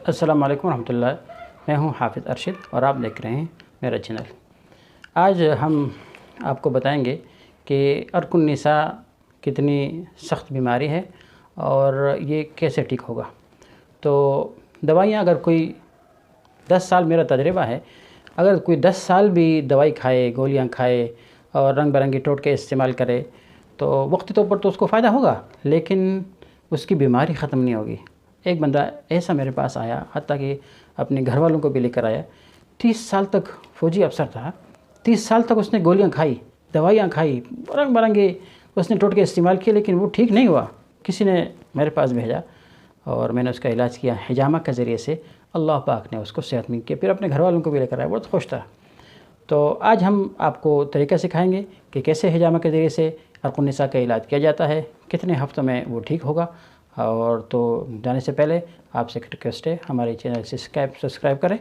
अस्सलाम वालेकुम रहमतुल्लाह। मैं हूं हाफ़िज़ अरशद और आप देख रहे हैं मेरा चैनल। आज हम आपको बताएंगे कि अर्कुन्निसा कितनी सख्त बीमारी है और ये कैसे ठीक होगा। तो दवाइयाँ अगर कोई 10 साल मेरा तजर्बा है, अगर कोई 10 साल भी दवाई खाए, गोलियां खाए और रंग बिरंगे टोटके इस्तेमाल करे तो वक्ती तौर पर तो उसको फ़ायदा होगा, लेकिन उसकी बीमारी ख़त्म नहीं होगी। एक बंदा ऐसा मेरे पास आया, हत्ता कि अपने घर वालों को भी लेकर आया। 30 साल तक फ़ौजी अफसर था, 30 साल तक उसने गोलियां खाई, दवाइयां खाई, रंग बिरंगे उसने टोटके इस्तेमाल किए, लेकिन वो ठीक नहीं हुआ। किसी ने मेरे पास भेजा और मैंने उसका इलाज किया हिजामा के ज़रिए से। अल्लाह पाक ने उसको सेहतमंद किया, फिर अपने घर वालों को भी लेकर आया, बहुत खुश था। तो आज हम आपको तरीका सिखाएंगे कि कैसे हिजामा के ज़रिए से अर्कुन्निसा का इलाज किया जाता है, कितने हफ्तों में वो ठीक होगा। और तो जाने से पहले आपसे रिक्वेस्ट है, हमारे चैनल से सब्सक्राइब करें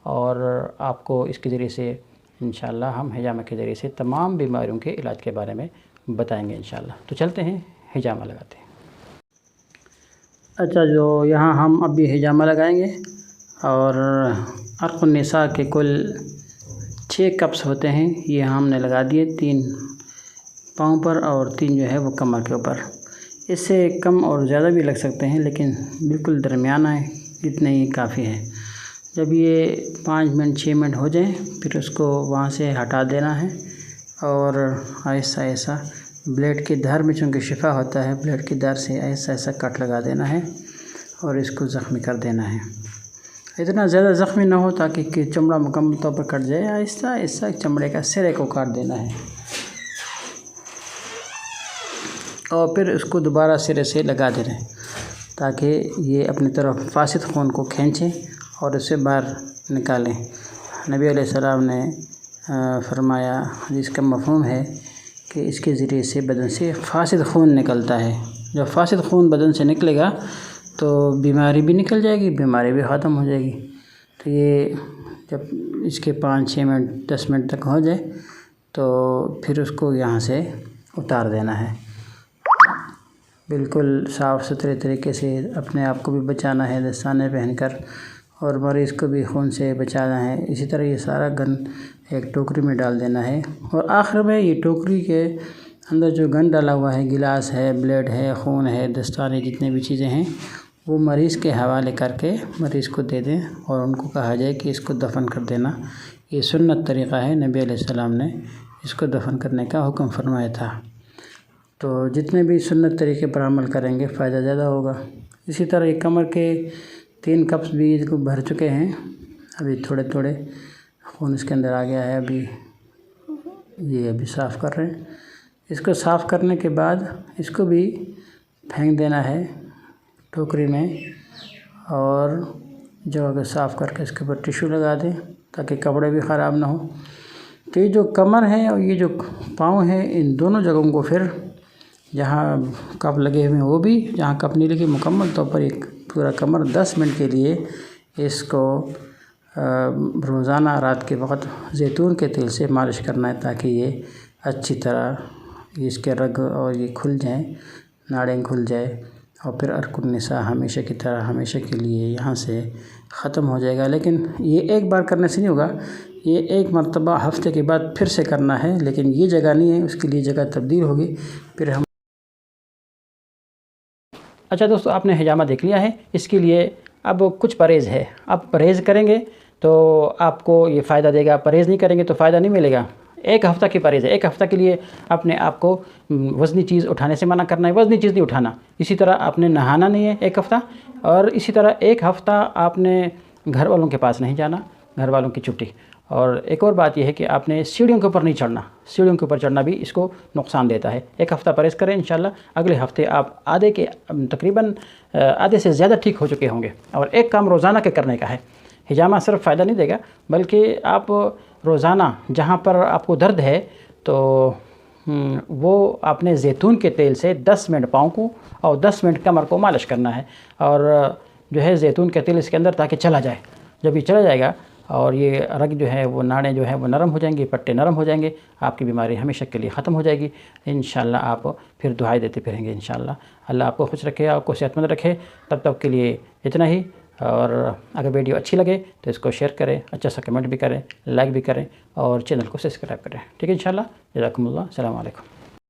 और आपको इसके ज़रिए से इंशाल्लाह हम हिजामा के ज़रिए से तमाम बीमारियों के इलाज के बारे में बताएंगे इंशाल्लाह। तो चलते हैं, हिजामा लगाते हैं। अच्छा, जो यहाँ हम अभी हिजामा लगाएंगे और अर्कुन्निसा के कुल 6 कप्स होते हैं, ये हमने लगा दिए, 3 पाँव पर और 3 जो है वो कमर के ऊपर। इससे कम और ज़्यादा भी लग सकते हैं, लेकिन बिल्कुल दरमियाना है, इतने ही काफ़ी है। जब ये 5 मिनट 6 मिनट हो जाए फिर उसको वहाँ से हटा देना है और ऐसा ऐसा ब्लेड की धार में, चूँकि शिफा होता है, ब्लेड की धार से ऐसा ऐसा कट लगा देना है और इसको ज़ख्मी कर देना है। इतना ज़्यादा ज़ख्मी ना हो ताकि कि चमड़ा मुकम्मल तौर पर कट जाए, ऐसा ऐसा चमड़े का सिरे को काट देना है और फिर उसको दोबारा सिरे से लगा देना है ताकि ये अपनी तरफ फासिद खून को खींचे और उसे बाहर निकालें। नबी अलैहिस्सलाम ने फरमाया, जिसका मफ़हूम है कि इसके ज़रिए से बदन से फासिद खून निकलता है। जब फासिद खून बदन से निकलेगा तो बीमारी भी निकल जाएगी, बीमारी भी ख़त्म हो जाएगी। तो ये जब इसके 5-6 मिनट 10 मिनट तक हो जाए तो फिर उसको यहाँ से उतार देना है। बिल्कुल साफ़ सुथरे तरीके से अपने आप को भी बचाना है दस्ताने पहनकर, और मरीज़ को भी खून से बचाना है। इसी तरह ये सारा गन एक टोकरी में डाल देना है और आखिर में ये टोकरी के अंदर जो गन डाला हुआ है, गिलास है, ब्लेड है, खून है, दस्ताने, जितने भी चीज़ें हैं, वो मरीज़ के हवाले करके मरीज़ को दे दें और उनको कहा जाए कि इसको दफन कर देना। ये सुन्नत तरीक़ा है, नबी अलैहिस्सलाम ने इसको दफन करने का हुक्म फरमाया था। तो जितने भी सुन्नत तरीके पर अमल करेंगे फ़ायदा ज़्यादा होगा। इसी तरह ये कमर के 3 कप्स भी इसको भर चुके हैं, अभी थोड़े थोड़े खून इसके अंदर आ गया है। अभी साफ़ कर रहे हैं। इसको साफ़ करने के बाद इसको भी फेंक देना है टोकरी में, और जो अगर साफ़ करके इसके ऊपर टिश्यू लगा दें ताकि कपड़े भी ख़राब ना हो। तो ये जो कमर है और ये जो पाँव है, इन दोनों जगहों को फिर जहाँ कप लगे हुए हैं वो भी, जहाँ कप नहीं लगे, मुकम्मल तौर पर एक पूरा कमर 10 मिनट के लिए इसको रोज़ाना रात के वक्त ज़ैतून के तेल से मालिश करना है ताकि ये अच्छी तरह इसके रग और ये खुल जाएं, नाड़ें खुल जाए और फिर अर्कुन्निसा हमेशा की तरह हमेशा के लिए यहाँ से ख़त्म हो जाएगा। लेकिन ये एक बार करने से नहीं होगा, ये एक मरतबा हफ्ते के बाद फिर से करना है, लेकिन ये जगह नहीं है, उसके लिए जगह तब्दील होगी। फिर हम अच्छा दोस्तों, आपने हिजामा देख लिया है। इसके लिए अब कुछ परहेज़ है। आप परहेज़ करेंगे तो आपको ये फ़ायदा देगा, परहेज़ नहीं करेंगे तो फ़ायदा नहीं मिलेगा। 1 हफ़्ता की परहेज़ है। 1 हफ़्ता के लिए अपने आप को वज़नी चीज़ उठाने से मना करना है, वज़नी चीज़ नहीं उठाना। इसी तरह आपने नहाना नहीं है 1 हफ़्ता, और इसी तरह 1 हफ़्ता आपने घर वालों के पास नहीं जाना, घर वालों की छुट्टी। और एक और बात यह है कि आपने सीढ़ियों के ऊपर नहीं चढ़ना, सीढ़ियों के ऊपर चढ़ना भी इसको नुकसान देता है। 1 हफ़्ता परहेज़ करें, इंशाल्लाह अगले हफ़्ते आप तकरीबन आधे से ज़्यादा ठीक हो चुके होंगे। और एक काम रोज़ाना के करने का है। हिजामा सिर्फ फ़ायदा नहीं देगा, बल्कि आप रोज़ाना जहाँ पर आपको दर्द है तो वो आपने ज़ैतून के तेल से 10 मिनट पाँव को और 10 मिनट कमर को मालिश करना है। और जो है ज़ैतून का तेल इसके अंदर ताकि चला जाए। जब ये चला जाएगा और ये रग जो है वो नाड़ें जो है वो नरम हो जाएंगी, पट्टे नरम हो जाएंगे, आपकी बीमारी हमेशा के लिए ख़त्म हो जाएगी। इंशाल्लाह आप फिर दुआएं देते फिरेंगे। इंशाल्लाह अल्लाह आपको खुश रखे, आपको सेहतमंद रखे। तब तक के लिए इतना ही। اور اگر ویڈیو اچھی لگے تو اس کو شیئر کریں، اچھا سا کمنٹ بھی کریں، لائک بھی کریں اور چینل کو سبسکرائب کریں. ٹھیک ہے انشاءاللہ. جزاکم اللہ. السلام علیکم.